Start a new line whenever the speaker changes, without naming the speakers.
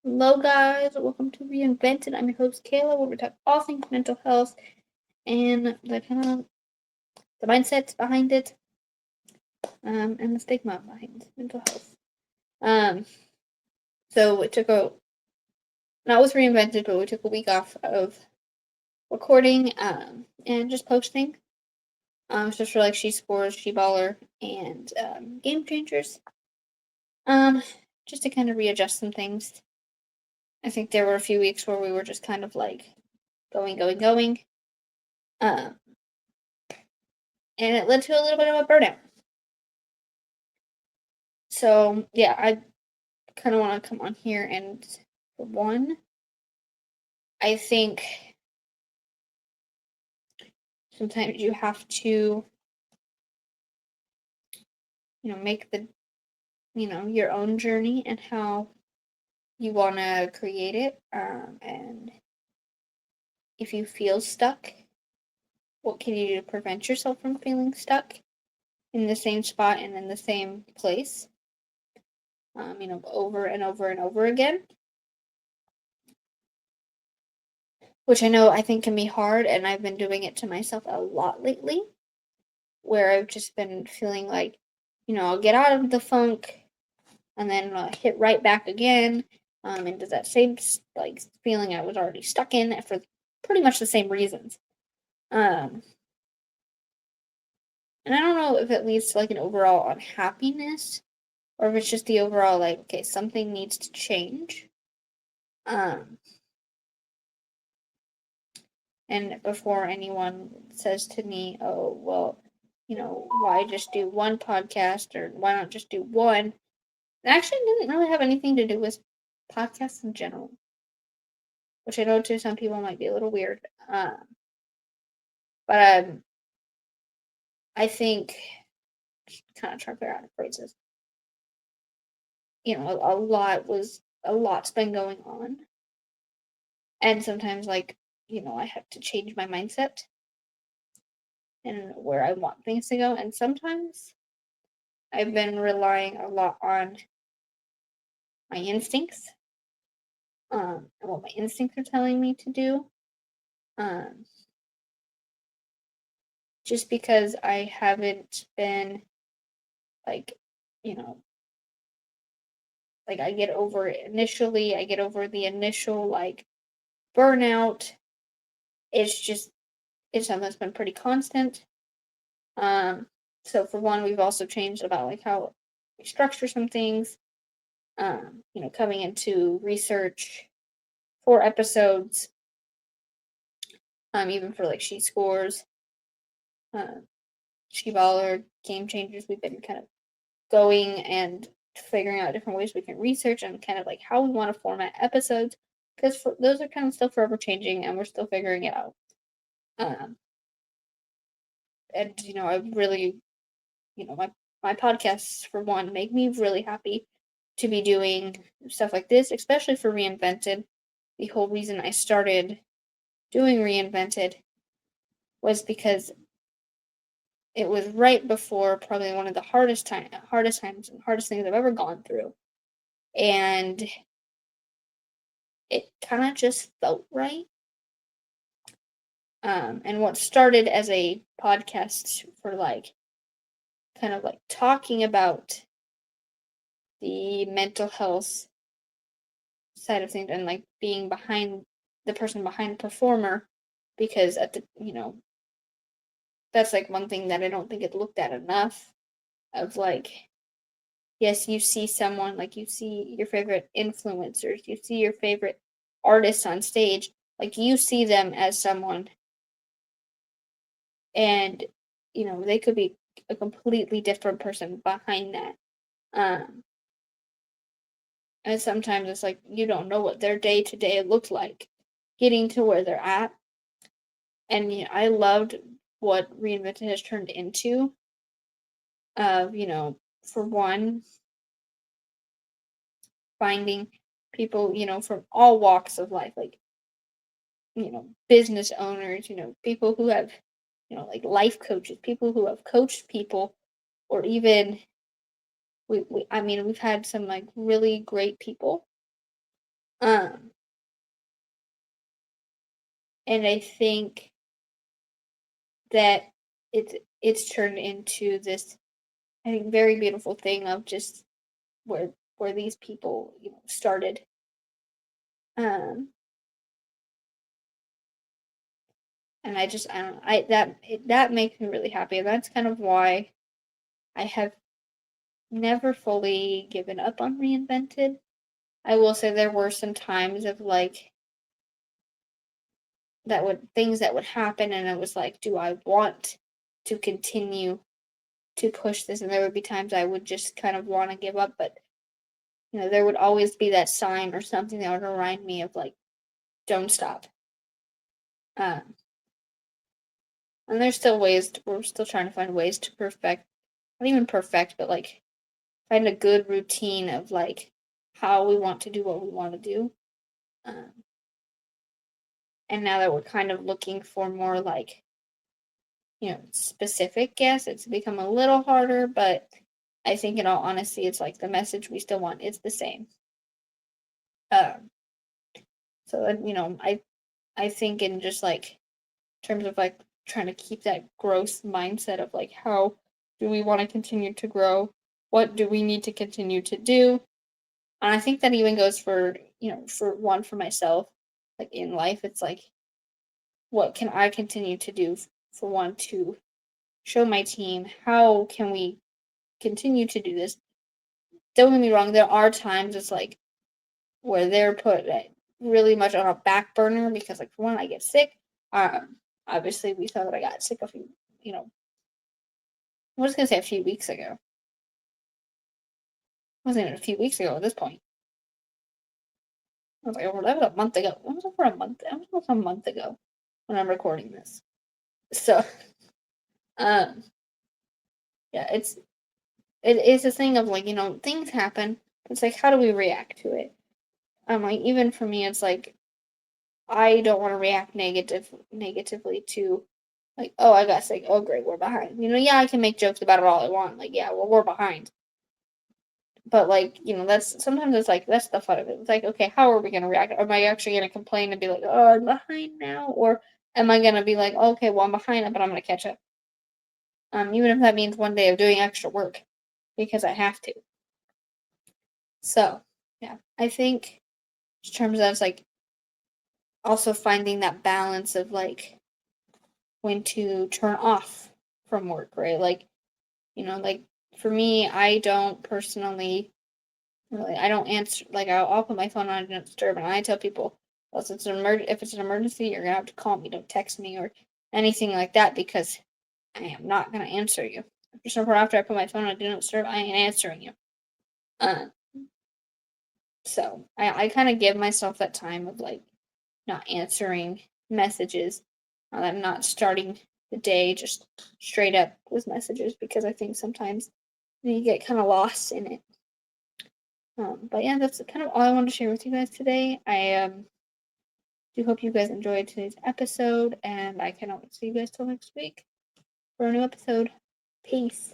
Hello, guys. Welcome to Reinvented. I'm your host, Kayla, where we talk all things mental health and the mindsets behind it, and the stigma behind mental health. Um, so it took not with Reinvented, but we took a week off of recording, and just posting. So for like She Scores, She Baller, and Game Changers. Um, just to kind of readjust some things. I think there were a few weeks where we were just kind of like going. Um, and it led to a little bit of a burnout. So yeah, I kind of want to come on here and for one, I think sometimes you have to, make the, your own journey and how you want to create it. And if you feel stuck, what can you do to prevent yourself from feeling stuck in the same spot and in the same place? Over and over and over again. Which I think can be hard, and I've been doing it to myself a lot lately, where I've just been feeling like, I'll get out of the funk and then hit right back again, into that same like feeling I was already stuck in for pretty much the same reasons. Um, and I don't know if it leads to like an overall unhappiness or if it's just the overall like, okay, something needs to change. Um, and before anyone says to me, oh, well, why just do one podcast or why not just do one? It actually didn't really have anything to do with podcasts in general, which I know to some people might be a little weird. But I think, kind of trying to figure out how to phrase this. A lot's been going on, and sometimes I have to change my mindset and where I want things to go, and sometimes I've been relying a lot on my instincts, and what my instincts are telling me to do. Um, just because I haven't been like, you know, like I get over it initially, I get over the initial like burnout. It's something that's been pretty constant. Um, so for one, we've also changed about like how we structure some things. Coming into research for episodes, even for like She Scores, uh, She Baller, Game Changers, we've been kind of going and figuring out different ways we can research and kind of like how we want to format episodes because those are kind of still forever changing and we're still figuring it out. Um, and I really, my podcasts for one make me really happy to be doing stuff like this, especially for Reinvented. The whole reason I started doing Reinvented was because it was right before probably one of the hardest times and hardest things I've ever gone through. And it kind of just felt right. And what started as a podcast for like kind of like talking about the mental health side of things and like being behind the person behind the performer because at the that's like one thing that I don't think it looked at enough of like, yes, you see someone like you see your favorite influencers, you see your favorite artists on stage, like you see them as someone and they could be a completely different person behind that. um and sometimes it's like you don't know what their day to day looked like getting to where they're at. And I loved what Reinvented has turned into of for one, finding people from all walks of life, like business owners, people who have like life coaches, people who have coached people, or even we've had some like really great people Um, and I think that it's turned into this, I think, very beautiful thing of just where these people, started. Um, and I don't that makes me really happy. And that's kind of why I have never fully given up on Reinvented. I will say there were some times of like things that would happen, and it was like, do I want to continue to push this? And there would be times I would just kind of want to give up, but there would always be that sign or something that would remind me of like, don't stop. Um, and there's still we're still trying to find ways to perfect, not even perfect, but like find a good routine of like how we want to do what we want to do. Um, and now that we're kind of looking for more like, specific guests, it's become a little harder, but I think in all honesty, it's like the message we still want is the same. Um, so I think in just like terms of like trying to keep that growth mindset of like how do we want to continue to grow? What do we need to continue to do? And I think that even goes for, for myself, like in life, it's like, what can I continue to do for one to show my team? How can we continue to do this? Don't get me wrong, there are times it's like where they're put really much on a back burner because, like, for one, I get sick. Um, Obviously, we saw that I got sick a few, I was gonna say a few weeks ago. It wasn't even a few weeks ago at this point. I was like, oh, that was a month ago. It was over a month. That was almost a month ago when I'm recording this. So, um, yeah, it is a thing of like, things happen. It's like, how do we react to it? Like, even for me, it's like I don't want to react negatively to like, oh, I got sick. Oh, great, we're behind. Yeah, I can make jokes about it all I want. Like, yeah, well, we're behind. But like, that's sometimes it's like that's the fun of it. It's like, okay, how are we gonna react? Am I actually gonna complain and be like, oh, I'm behind now, or am I gonna be like, okay, well, I'm behind, but I'm gonna catch up. Even if that means one day of doing extra work because I have to. So, yeah, I think in terms of like also finding that balance of like when to turn off from work, right? Like, like for me, I don't personally really, I don't answer, like, I'll put my phone on Do Not Disturb, and I tell people, well, if it's an emergency, you're gonna have to call me, don't text me or anything like that because I am not gonna answer you. After I put my phone on Do Not Disturb, I ain't answering you. Uh, so I kind of give myself that time of like not answering messages. I'm not starting the day just straight up with messages because I think sometimes you get kind of lost in it. But yeah, that's kind of all I wanted to share with you guys today. I do hope you guys enjoyed today's episode, and I cannot wait to see you guys till next week for a new episode. Peace.